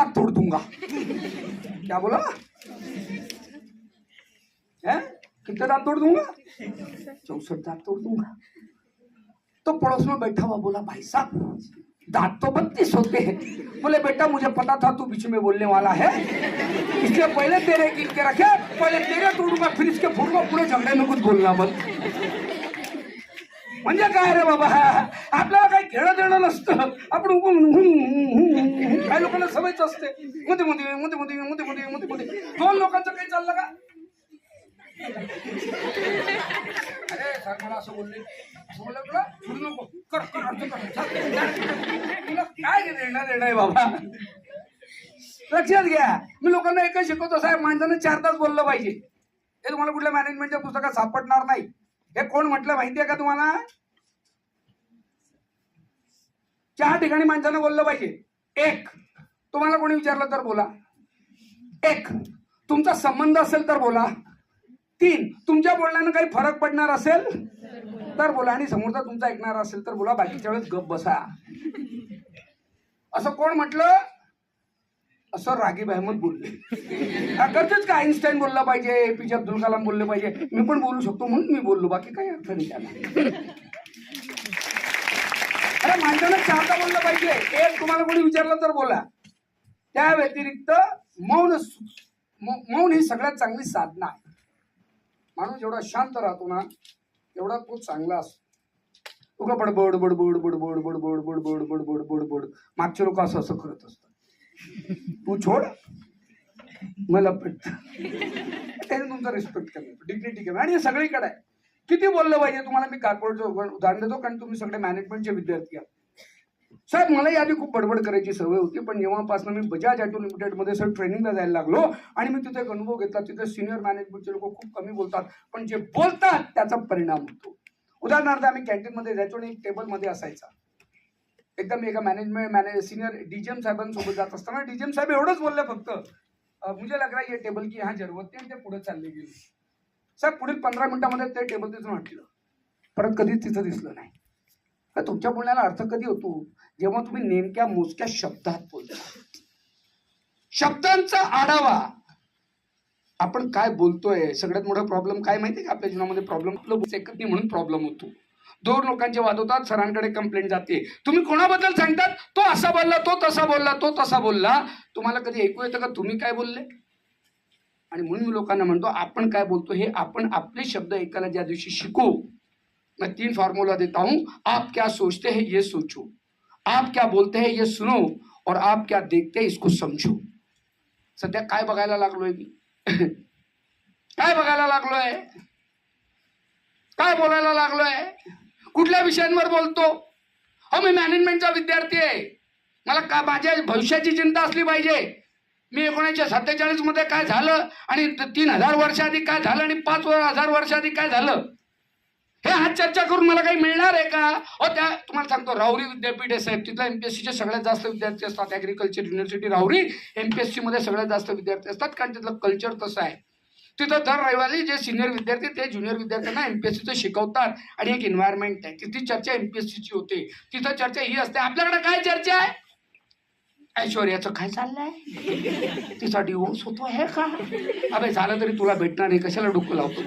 दांत तोड़ दूंगा। क्या बोला है? कितने दांत तोड़ दूंगा? 64 दांत तोड़ दूंगा। तो पड़ोस में बैठा हुआ बोला, भाई साहब दांत तो 32 होते हैं। बोले बेटा मुझे पता था तू बीच में बोलने वाला है, इसलिए पहले तेरे गिन के रखे, पहले तेरे तोड़ूंगा फिर इसके फूटूंगा, पूरे झगड़े में कुछ बोलना मत। म्हणजे काय रे बाबा, आपल्याला काही घेणं देणं नसतं, आपण काही लोकांना सवयच असते मध्ये मध्ये मध्ये मध्ये मध्ये मध्ये मध्ये मध्ये। दोन लोकांचं काही चाललं का? अरे सर मला असं बोलले, असं बोललं तुला सोडू नको, कर कर अर्थ कर, तुला काय देणं देणं आहे बाबा? लक्षात घ्या, मी लोकांना एकच शिकवतो साहेब, माणसानं 4 तास बोललं पाहिजे। हे तुम्हाला कुठल्या मॅनेजमेंटच्या पुस्तकात सापडणार नाही। हे कोण म्हटलं माहितीये का तुम्हाला? 4 ठिकाणी माणसानं बोललं पाहिजे। 1, तुम्हाला कोणी विचारलं तर बोला। 1, तुमचा संबंध असेल तर बोला। 3, तुमच्या बोलण्यानं काही फरक पडणार असेल तर बोला, आणि समोरचा तुमचा ऐकणार असेल तर बोला, बाकीच्या वेळेस गप बसा। असं कोण म्हटलं? असं रागीब अहमद बोलले। करतेच का आईन्स्टाईन बोलला पाहिजे, एपीजे अब्दुल कलाम बोलले पाहिजे, मी पण बोलू शकतो म्हणून मी बोललो, बाकी काही अर्थ नाही त्याला। अरे माणसानं 4दा बोललं पाहिजे। 1, तुम्हाला कोणी विचारलं तर बोला। त्या व्यतिरिक्त मौन ही सगळ्यात चांगली साधना आहे। माणूस जेवढा शांत राहतो ना तेवढा तो चांगला असतो। उगा बडबड बडबड बडबड बडबड बडबड बडबड बडबड, मागचे लोक असं असं करत असतात, तू छोड मला पटत, त्याने तुमचा रिस्पेक्ट करणे, डिग्निटी कमी, आणि हे सगळीकडे आहे। किती बोललं पाहिजे तुम्हाला? मी कॉर्पोरेटचं उदाहरण देतो, कारण तुम्ही सगळे मॅनेजमेंटचे विद्यार्थी आहात। साहेब मला याआधी खूप बडबड करायची सवय होती, पण जेव्हापासून मी बजाज ऑटो लिमिटेडमध्ये सर ट्रेनिंगला जायला लागलो आणि मी तिथे एक अनुभव घेतला, तिथे सिनियर मॅनेजमेंटचे लोक खूप कमी बोलतात, पण जे बोलतात त्याचा परिणाम होतो। उदाहरणार्थ आम्ही कॅन्टीनमध्ये जायचो आणि एक टेबलमध्ये असायचा, एकदम एका सिनियर डीजीएम साहेबांसोबत जात असताना डीजीएम साहेब एवढंच बोलले फक्त, मुझे लग रहा है ये टेबल की यहाँ जरूरत नाही, ते पुढे चालले गेले। साहेब पुढील 15 मिनिटांमध्ये ते टेबल तिथून हटलं, परत कधीच तिथं दिसलं नाही। तुमच्या बोलण्याला अर्थ कधी होतो? जेव्हा तुम्ही नेमक्या मोजक्या शब्दात बोलता। शब्दांचा आढावा, आपण काय बोलतोय। सगळ्यात मोठा प्रॉब्लेम काय माहितीये का आपल्या जीवनामध्ये? प्रॉब्लेम आपलं ऐकत नाही म्हणून प्रॉब्लेम होतो। 2 लोकांचे वाद होतात, सरांकडे कंप्लेंट जाते, तुम्ही कोणाबद्दल सांगतात? तो असा बोलला, तो तसा बोलला, तो तसा बोलला। तुम्हाला कधी ऐकू येतं का तुम्ही काय बोलले? आणि म्हणून मी लोकांना म्हणतो, आपण काय बोलतो हे आपण आपले शब्द ऐकायला ज्या दिवशी शिकू, मैं 3 फॉर्मूला देता हूं, आप क्या सोचते हैं ये सोचो, आप क्या बोलते हैं ये सुनो, और आप क्या देखते हैं इसको समझो। सध्या काय बघायला लागलोय मी? काय बघायला लागलोय? काय बोलायला लागलोय? कुठल्या विषयांवर बोलतो? हो, मी मॅनेजमेंटचा विद्यार्थी आहे, मला का माझ्या भविष्याची चिंता असली पाहिजे। मी 1947 मध्ये काय झालं आणि 3000 वर्षाआधी काय झालं आणि 5000 वर्षाआधी काय झालं, हे आज चर्चा करून मला काही मिळणार आहे का? त्या तुम्हाला सांगतो, राहुरी विद्यापीठ आहे साहेब, तिथला एमपीएससीचे सगळ्यात जास्त विद्यार्थी असतात। ऍग्रिकल्चर युनिव्हर्सिटी राहुरी, एमपीएससी मध्ये सगळ्यात जास्त विद्यार्थी असतात, कारण तिथलं कल्चर तसं आहे। तिथं दर रविवारी जे सिनियर विद्यार्थी ते ज्युनियर विद्यार्थ्यांना एमपीएससीचं शिकवतात, आणि एक एन्व्हायरमेंट आहे, तिथली चर्चा एमपीएससीची होते। तिथं चर्चा ही असते, आपल्याकडे काय चर्चा आहे? ऐश्वर्याचं काय चाललंय, तिचा डिवोर्स होतो आहे का? अबे झालं तरी तुला भेटणार नाही, कशाला डोकं लावतो?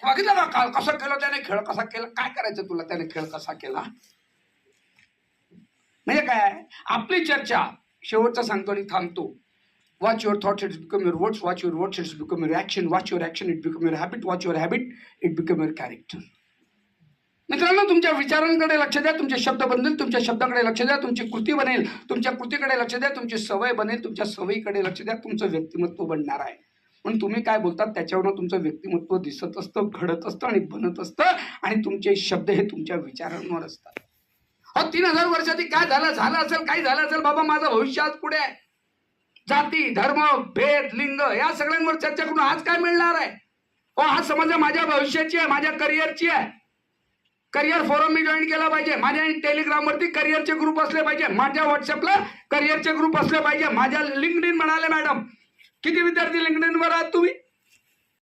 बघितलं का काल कसं केलं त्याने, खेळ कसा केला, काय करायचं तुला त्याने खेळ कसा केला? म्हणजे काय आपली चर्चा? शेवटचं सांगतो आणि थांबतो। Watch your thoughts, it become your words. Watch your words, it become your action. Watch your action, it become your habit. Watch your habit, it become your character. मित्रांनो, तुमच्या विचारांकडे लक्ष द्या, तुमचे शब्द बनेल, तुमच्या शब्दाकडे लक्ष द्या, तुमची कृती बनेल, तुमच्या कृतीकडे लक्ष द्या, तुमची सवय बनेल, तुमच्या सवयीकडे लक्ष द्या, तुमचं व्यक्तिमत्व बनणार आहे। पण तुम्ही काय बोलतात त्याच्यावरून तुमचं व्यक्तिमत्व दिसत असतं, घडत असतं आणि बनत असतं, आणि तुमचे शब्द हे तुमच्या विचारांवर असतात। 3000 वर्षाआधी काय झालं असेल, काय झालं असेल बाबा, माझं भविष्य आज पुढे आहे। जाती, धर्म, भेद, लिंग या सगळ्यांवर चर्चा करून आज काय मिळणार आहे? आज समजा माझ्या भविष्याची आहे, माझ्या करिअरची आहे। करिअर फोरम मी जॉईन केला पाहिजे, माझ्या टेलिग्रामवरती करिअरचे ग्रुप असले पाहिजे, माझ्या व्हॉट्सअपला करिअरचे ग्रुप असले पाहिजे, माझ्या लिंक्डइन म्हणाले मॅडम, किती विद्यार्थी लिंक्डइनवर आहात तुम्ही?